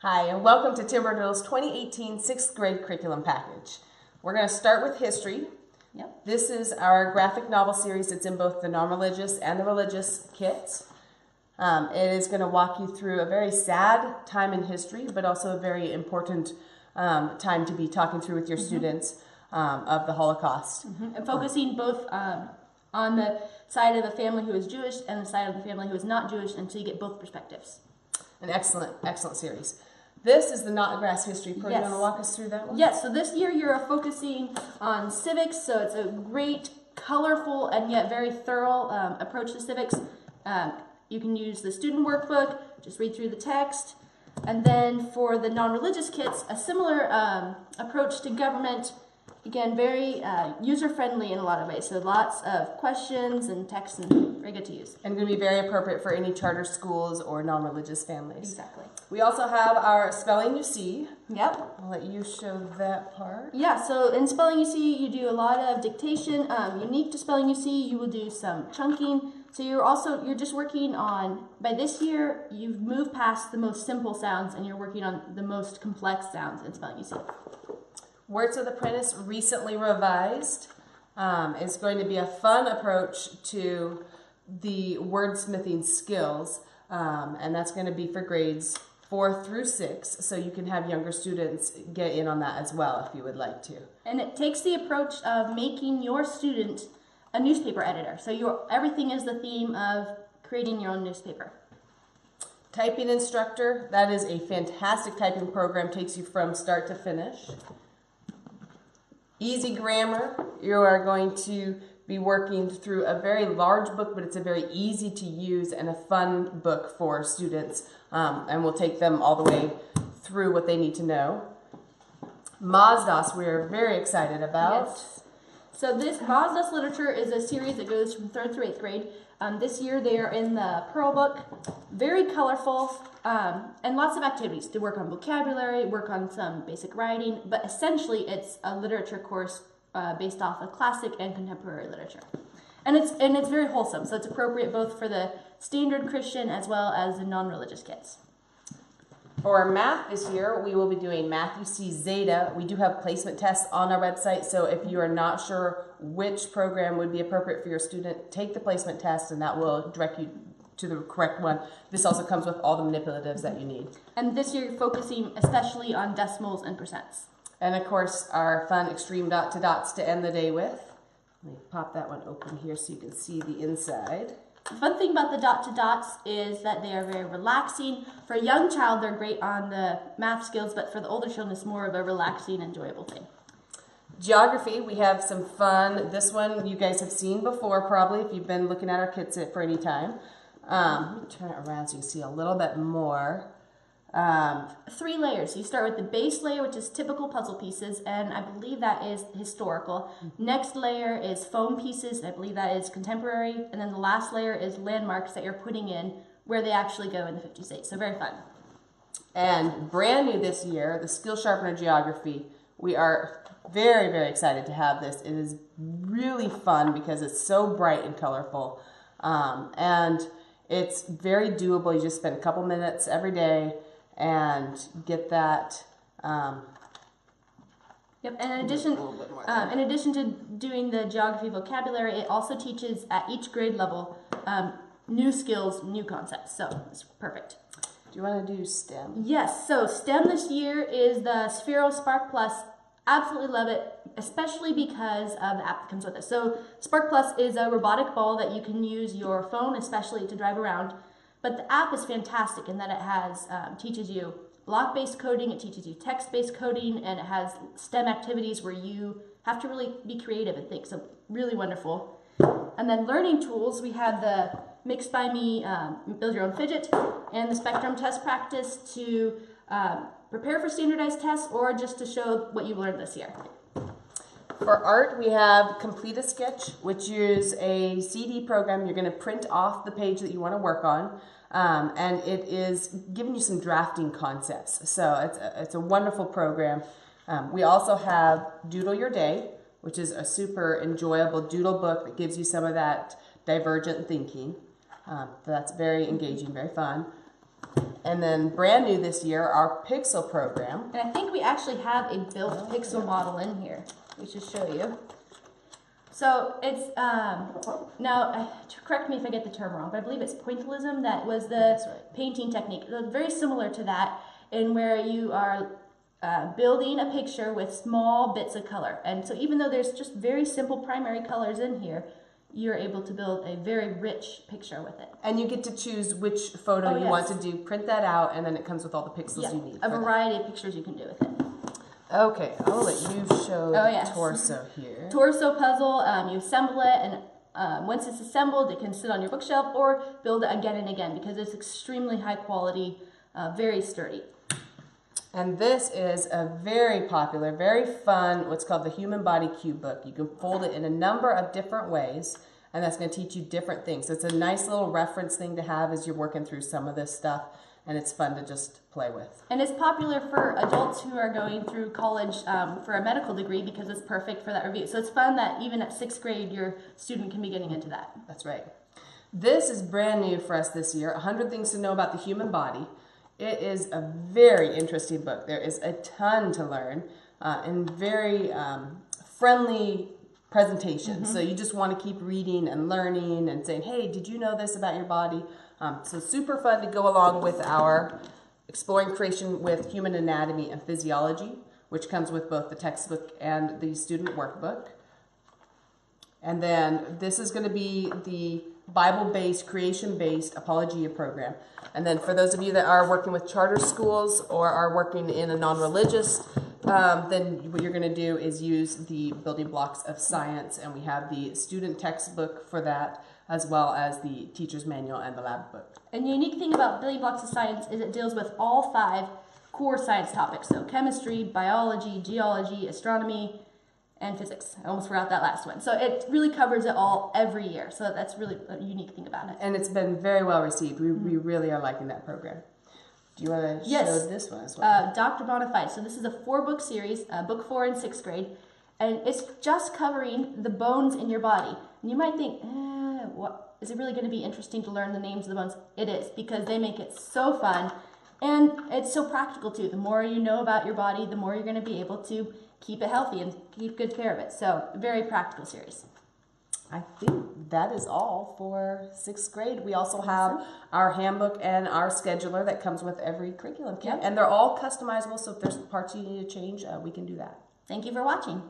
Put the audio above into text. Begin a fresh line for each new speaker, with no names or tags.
Hi, and welcome to Timberdoodle's 2018 6th grade curriculum package. We're going to start with history.
Yep.
This is our graphic novel series. It's in both the non-religious and the religious kits. It is going to walk you through a very sad time in history, but also a very important time to be talking through with your students of the Holocaust.
And focusing both on the side of the family who is Jewish and the side of the family who is not Jewish, and so you get both perspectives.
An excellent, excellent series. This is the Not Grass History Pro.
Yes.
You want to walk us through that one?
Yes, so this year you're focusing on civics, so it's a great, colorful, and yet very thorough approach to civics. You can use the student workbook, just read through the text, and then for the non-religious kits, a similar approach to government. Again, very user-friendly in a lot of ways, so lots of questions and text, and very good to use.
And going to be very appropriate for any charter schools or non-religious families.
Exactly.
We also have our Spelling You See.
Yep.
I'll let you show that part.
Yeah, so in Spelling You See, you do a lot of dictation. Unique to Spelling You See, you will do some chunking. So you're just working on, by this year, you've moved past the most simple sounds and you're working on the most complex sounds in Spelling You See.
Words of the Apprentice, recently revised, is going to be a fun approach to the wordsmithing skills, and that's going to be for grades 4 through 6, so you can have younger students get in on that as well if you would like to.
And it takes the approach of making your student a newspaper editor. So everything is the theme of creating your own newspaper.
Typing Instructor, that is a fantastic typing program, takes you from start to finish. Easy Grammar, you are going to be working through a very large book, but it's a very easy to use and a fun book for students, and we'll take them all the way through what they need to know. Mazdas, we're very excited about.
Yes. So this Mazdas Literature is a series that goes from 3rd through 8th grade. This year they are in the Pearl book, very colorful, and lots of activities to work on vocabulary, work on some basic writing, but essentially it's a literature course based off of classic and contemporary literature. And it's very wholesome, so it's appropriate both for the standard Christian as well as the non-religious kids.
For math this year, we will be doing Math You See Zeta. We do have placement tests on our website, so if you are not sure which program would be appropriate for your student, take the placement test and that will direct you to the correct one. This also comes with all the manipulatives that you need.
And this year you're focusing especially on decimals and percents.
And of course, our fun extreme dot to dots to end the day with. Let me pop that one open here so you can see the inside.
The fun thing about the dot to dots is that they are very relaxing. For a young child, they're great on the math skills, but for the older children, it's more of a relaxing, enjoyable thing.
Geography, we have some fun. This one you guys have seen before probably if you've been looking at our kits for any time. Let me turn it around so you can see a little bit more.
3 layers. You start with the base layer, which is typical puzzle pieces, and I believe that is historical. Next layer is foam pieces, and I believe that is contemporary. And then the last layer is landmarks that you're putting in where they actually go in the 50 states. So very fun.
And brand new this year, the Skill Sharpener Geography. We are very, very excited to have this. It is really fun because it's so bright and colorful. And it's very doable. You just spend a couple minutes every day and get that.
Yep, and in addition to doing the geography vocabulary, it also teaches at each grade level new skills, new concepts. So it's perfect.
Do you want to do STEM?
Yes, so STEM this year is the Sphero Spark Plus. Absolutely love it, especially because of the app that comes with it. So Spark Plus is a robotic ball that you can use your phone, especially to drive around. But the app is fantastic in that it has teaches you block-based coding, it teaches you text-based coding, and it has STEM activities where you have to really be creative and think. So really wonderful. And then learning tools, we have the Mix by Me Build Your Own Fidget and the Spectrum Test Practice to prepare for standardized tests or just to show what you've learned this year.
For art, we have Complete a Sketch, which is a CD program. You're going to print off the page that you want to work on, and it is giving you some drafting concepts. So it's a wonderful program. We also have Doodle Your Day, which is a super enjoyable doodle book that gives you some of that divergent thinking. So that's very engaging, very fun. And then brand new this year, our pixel program.
And I think we actually have a built pixel model in here. We should show you. So it's, now, correct me if I get the term wrong, but I believe it's pointillism that was the painting technique. Very similar to that, in where you are building a picture with small bits of color. And so even though there's just very simple primary colors in here, you're able to build a very rich picture with it.
And you get to choose which photo you want to do, print that out, and then it comes with all the pixels you need.
A variety of pictures you can do with it.
Okay, I'll let you show the torso here.
Torso puzzle, you assemble it, and once it's assembled, it can sit on your bookshelf or build it again and again because it's extremely high quality, very sturdy.
And this is a very popular, very fun, what's called the Human Body Cube book. You can fold it in a number of different ways, and that's going to teach you different things. So it's a nice little reference thing to have as you're working through some of this stuff, and it's fun to just play with.
And it's popular for adults who are going through college for a medical degree because it's perfect for that review. So it's fun that even at 6th grade, your student can be getting into that.
That's right. This is brand new for us this year, 100 Things to Know About the Human Body. It is a very interesting book. There is a ton to learn and very friendly presentation. So you just want to keep reading and learning and saying, hey, did you know this about your body? So super fun to go along with our Exploring Creation with Human Anatomy and Physiology, which comes with both the textbook and the student workbook. And then this is going to be the Bible-based, creation-based Apologia program. And then for those of you that are working with charter schools or are working in a non-religious, then what you're going to do is use the building blocks of science, and we have the student textbook for that, as well as the teacher's manual and the lab book.
And the unique thing about building blocks of science is it deals with all 5 core science topics. So chemistry, biology, geology, astronomy, and physics. I almost forgot that last one. So it really covers it all every year. So that's really a unique thing about it.
And it's been very well received. We really are liking that program. Do you want to show this one as well?
Dr. Bonafide. So this is a 4-book series, book 4 in 6th grade. And it's just covering the bones in your body. And you might think, what, is it really going to be interesting to learn the names of the bones? It is, because they make it so fun. And it's so practical too. The more you know about your body, the more you're going to be able to keep it healthy and keep good care of it. So, very practical series.
I think that is all for 6th grade. We also have our handbook and our scheduler that comes with every curriculum kit. And they're all customizable, so if there's parts you need to change, we can do that.
Thank you for watching.